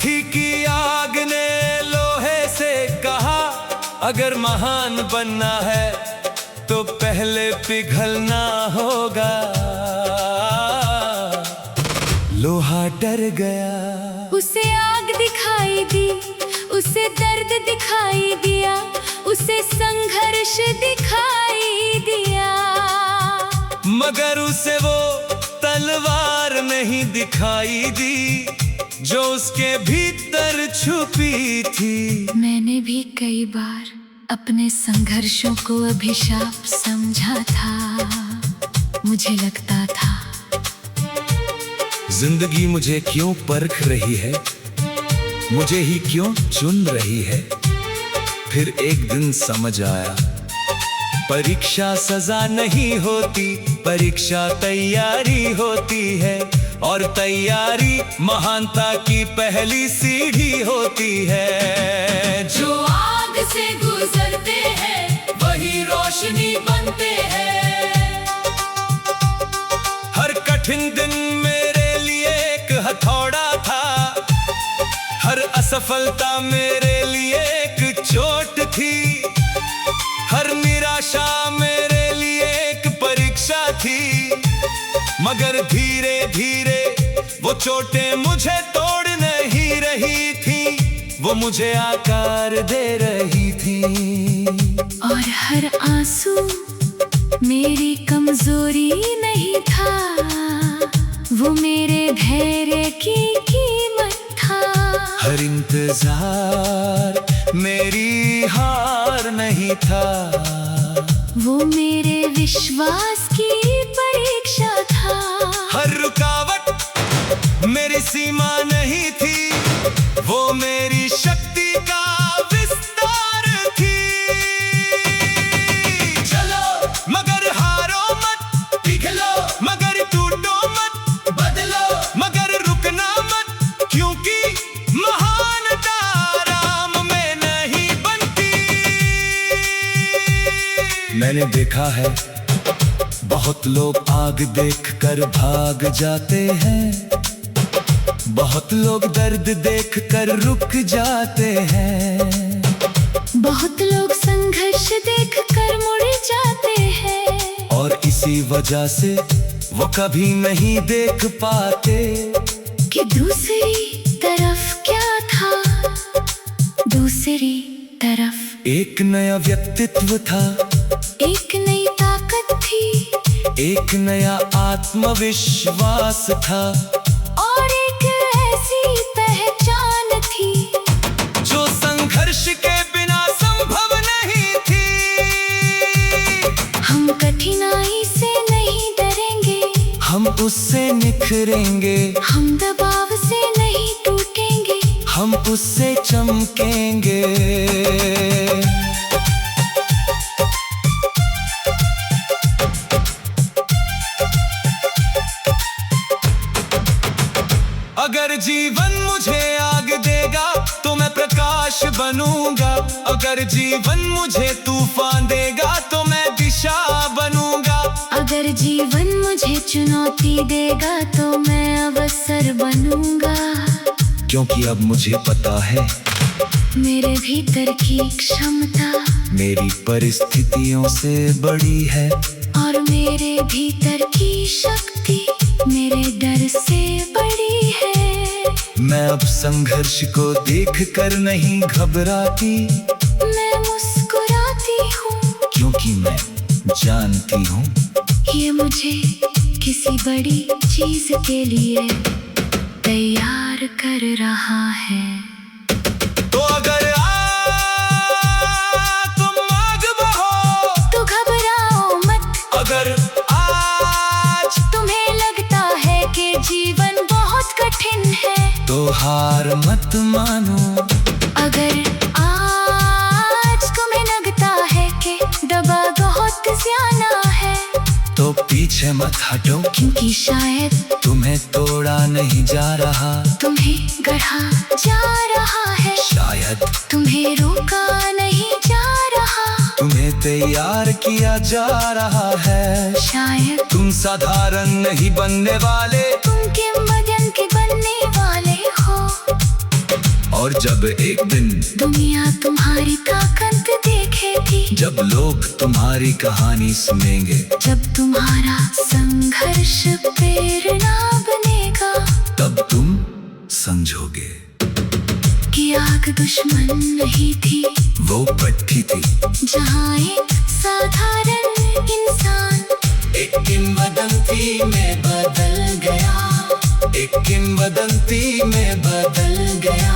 चिट्ठी की आग ने लोहे से कहा, अगर महान बनना है तो पहले पिघलना होगा। लोहा डर गया, उसे आग दिखाई दी, उसे दर्द दिखाई दिया, उसे संघर्ष दिखाई दिया, मगर उसे वो तलवार नहीं दिखाई दी जो उसके भीतर छुपी थी। मैंने भी कई बार अपने संघर्षों को अभिशाप समझा था। मुझे लगता था जिंदगी मुझे क्यों परख रही है, मुझे ही क्यों चुन रही है। फिर एक दिन समझ आया, परीक्षा सजा नहीं होती, परीक्षा तैयारी होती है, और तैयारी महानता की पहली सीढ़ी होती है। जो आग से गुजरते हैं वही रोशनी बनते हैं। हर कठिन दिन मेरे लिए एक हथौड़ा था, हर असफलता मेरे लिए एक चोट थी, हर निराशा मेरे लिए एक परीक्षा थी, मगर धीरे धीरे वो चोटें मुझे तोड़ नहीं रही थी, वो मुझे आकार दे रही थी। और हर आंसू मेरी कमजोरी नहीं था, वो मेरे धैर्य की कीमत था। हर इंतजार मेरी हार नहीं था, वो मेरे विश्वास की परीक्षा था। हर रुकावट मेरी सीमा नहीं थी, वो मेरी शक्ति का विस्तार थी। चलो मगर हारो मत, पिघलो मगर टूटो मत, बदलो मगर रुकना मत, क्योंकि महानता आराम में नहीं बनती। मैंने देखा है बहुत लोग आग देखकर भाग जाते हैं, बहुत लोग दर्द देखकर रुक जाते हैं, बहुत लोग संघर्ष देखकर मुड़ जाते हैं, और इसी वजह से वो कभी नहीं देख पाते कि दूसरी तरफ क्या था। दूसरी तरफ एक नया व्यक्तित्व था, एक नई ताकत थी, एक नया आत्मविश्वास था, और एक ऐसी पहचान थी जो संघर्ष के बिना संभव नहीं थी। हम कठिनाई से नहीं डरेंगे, हम उससे निखरेंगे, हम दबाव से नहीं टूटेंगे, हम उससे चमकेंगे। अगर जीवन मुझे आग देगा तो मैं प्रकाश बनूंगा, अगर जीवन मुझे तूफान देगा तो मैं दिशा बनूंगा, अगर जीवन मुझे चुनौती देगा तो मैं अवसर बनूंगा। क्योंकि अब मुझे पता है मेरे भीतर की क्षमता मेरी परिस्थितियों से बड़ी है, और मेरे भीतर की शक्ति मेरे डर से बड़ी है। मैं अब संघर्ष को देखकर नहीं घबराती, मैं मुस्कुराती हूँ, क्योंकि मैं जानती हूँ ये मुझे किसी बड़ी चीज के लिए तैयार कर रहा है। तो अगर तुम आग बहो तो घबराओ मत, अगर आज तुम्हें लगता है कि जीवन बहुत कठिन है तो हार मत मानो, अगर आज तुम्हें लगता है कि दबाव बहुत ज्यादा है तो पीछे मत हटो, क्योंकि शायद तुम्हें तोड़ा नहीं जा रहा, तुम्हें गढ़ा जा रहा है, शायद तुम्हें रोका नहीं जा रहा, तुम्हें तैयार किया जा रहा है। शायद तुम साधारण नहीं बनने वाले, तुम किंवदंती बनने वाले हो। और जब एक दिन दुनिया तुम्हारी ताकत देखे थी, जब लोग तुम्हारी कहानी सुनेंगे, जब तुम्हारा संघर्ष प्रेरणा बनेगा, तब तुम समझोगे कि आग दुश्मन नहीं थी, वो भट्टी थी जहाँ एक साधारण इंसान एक किंवदंती में बदल गया, एक किंवदंती में बदल गया।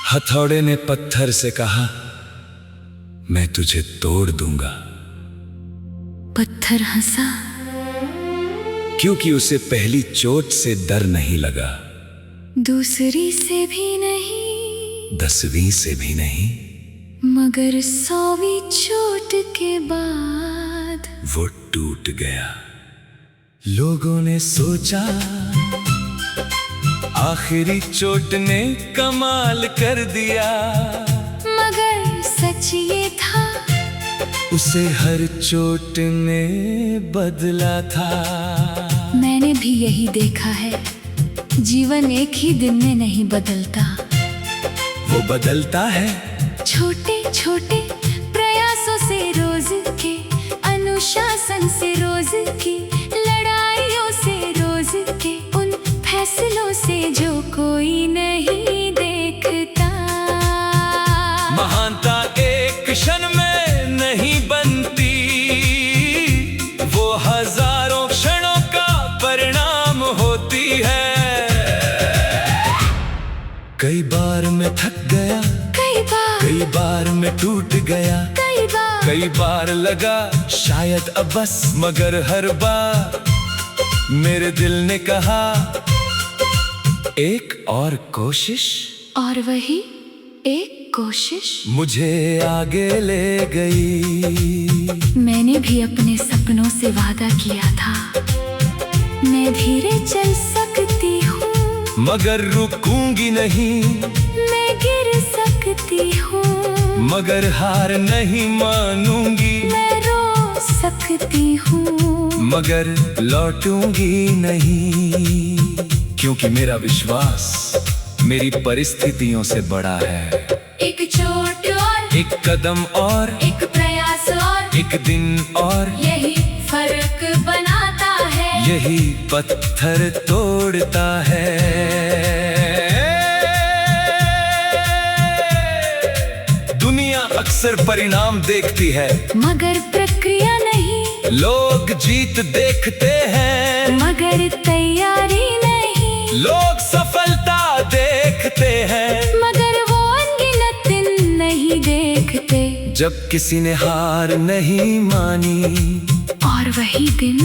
हथौड़े ने पत्थर से कहा, मैं तुझे तोड़ दूंगा। पत्थर हंसा, क्योंकि उसे पहली चोट से डर नहीं लगा, दूसरी से भी नहीं, 10वीं से भी नहीं, मगर 100वीं चोट के बाद वो टूट गया। लोगों ने सोचा आखिरी चोट ने कमाल कर दिया, मगर सच ये था उसे हर चोट ने बदला था। मैंने भी यही देखा है, जीवन एक ही दिन में नहीं बदलता, वो बदलता है छोटे छोटे प्रयासों से, रोज के अनुशासन से, रोज की लड़ाइयों से, रोज के उन फैसलों से जो कोई नहीं देखता। महानता एक क्षण में नहीं बनती, वो हजारों क्षणों का परिणाम होती है। कई बार मैं थक गया, कई बार मैं टूट गया, कई बार लगा शायद अब बस, मगर हर बार मेरे दिल ने कहा एक और कोशिश, और वही एक कोशिश मुझे आगे ले गई। मैंने भी अपने सपनों से वादा किया था, मैं धीरे चल सकती हूँ, मगर रुकूंगी नहीं, मैं गिर सकती हूँ, मगर हार नहीं मानूंगी, मैं रो सकती हूँ, मगर लौटूंगी नहीं, क्योंकि मेरा विश्वास मेरी परिस्थितियों से बड़ा है। एक चोट और एक कदम और एक प्रयास और एक दिन और यही फर्क बनाता है, यही पत्थर तोड़ता है। दुनिया अक्सर परिणाम देखती है, मगर प्रक्रिया नहीं, लोग जीत देखते हैं, मगर तैयारी नहीं, लोग सफलता देखते हैं, मगर वो अनगिनत दिन नहीं देखते, जब किसी ने हार नहीं मानी, और वही दिन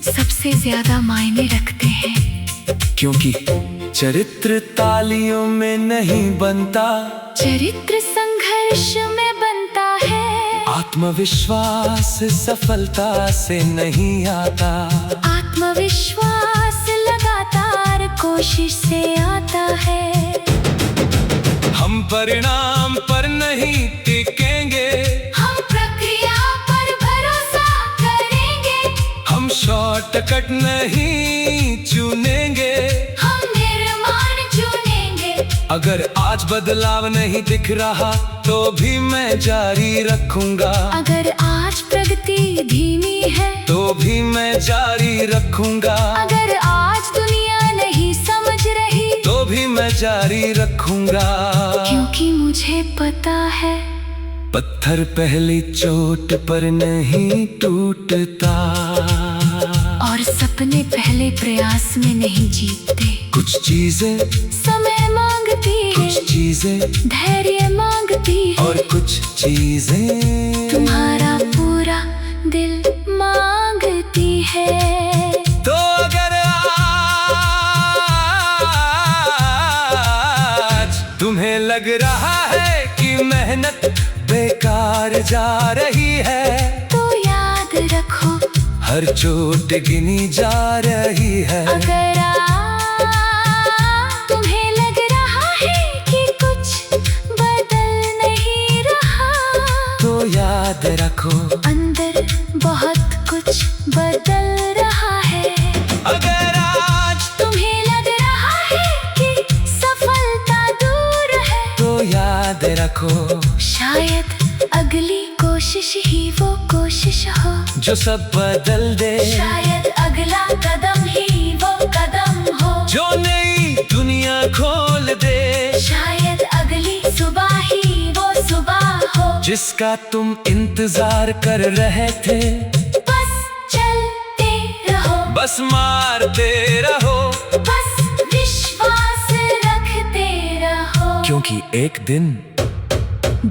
सबसे ज्यादा मायने रखते हैं, क्योंकि चरित्र तालियों में नहीं बनता, चरित्र संघर्ष में बनता है, आत्मविश्वास सफलता से नहीं आता, आत्मविश्वास लगातार कोशिश से आता है। हम परिणाम पर नहीं टिकेंगे, हम प्रक्रिया पर भरोसा करेंगे, हम शॉर्टकट नहीं चुनेंगे, हम निर्माण चुनेंगे। अगर आज बदलाव नहीं दिख रहा तो भी मैं जारी रखूंगा, अगर आज प्रगति धीमी है तो भी मैं जारी रखूंगा, अगर आज दुनिया नहीं समझ रही तो भी मैं जारी रखूंगा, क्योंकि मुझे पता है पत्थर पहली चोट पर नहीं टूटता, और सपने पहले प्रयास में नहीं जीतते। कुछ चीजें समय मांगती है, कुछ चीजें धैर्य मांगती है, और कुछ चीजें तुम्हारा पूरा दिल मांगती है। तो अगर आज तुम्हें लग रहा है कि मेहनत बेकार जा रही है, तो याद रखो हर चोट गिनी जा रही है। अगर तुम्हें लग रहा है कि कुछ बदल नहीं याद रखो, शायद अगली कोशिश ही वो कोशिश हो जो सब बदल दे। शायद अगला कदम ही वो कदम हो जो नई दुनिया खोल दे। शायद अगली सुबह ही वो सुबह हो जिसका तुम इंतजार कर रहे थे। बस चलते रहो, बस मारते रहो, बस विश्वास रखते रहो, क्योंकि एक दिन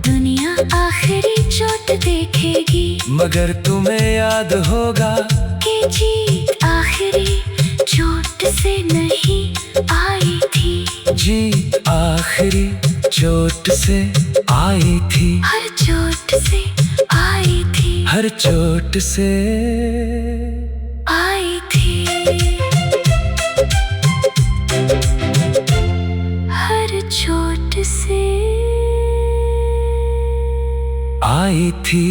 दुनिया आखिरी चोट देखेगी, मगर तुम्हें याद होगा कि जीत आखिरी चोट से नहीं आई थी। जीत आखिरी चोट से आई थी। हर चोट से आई थी, हर चोट से आई थी, हर चोट से आई थी।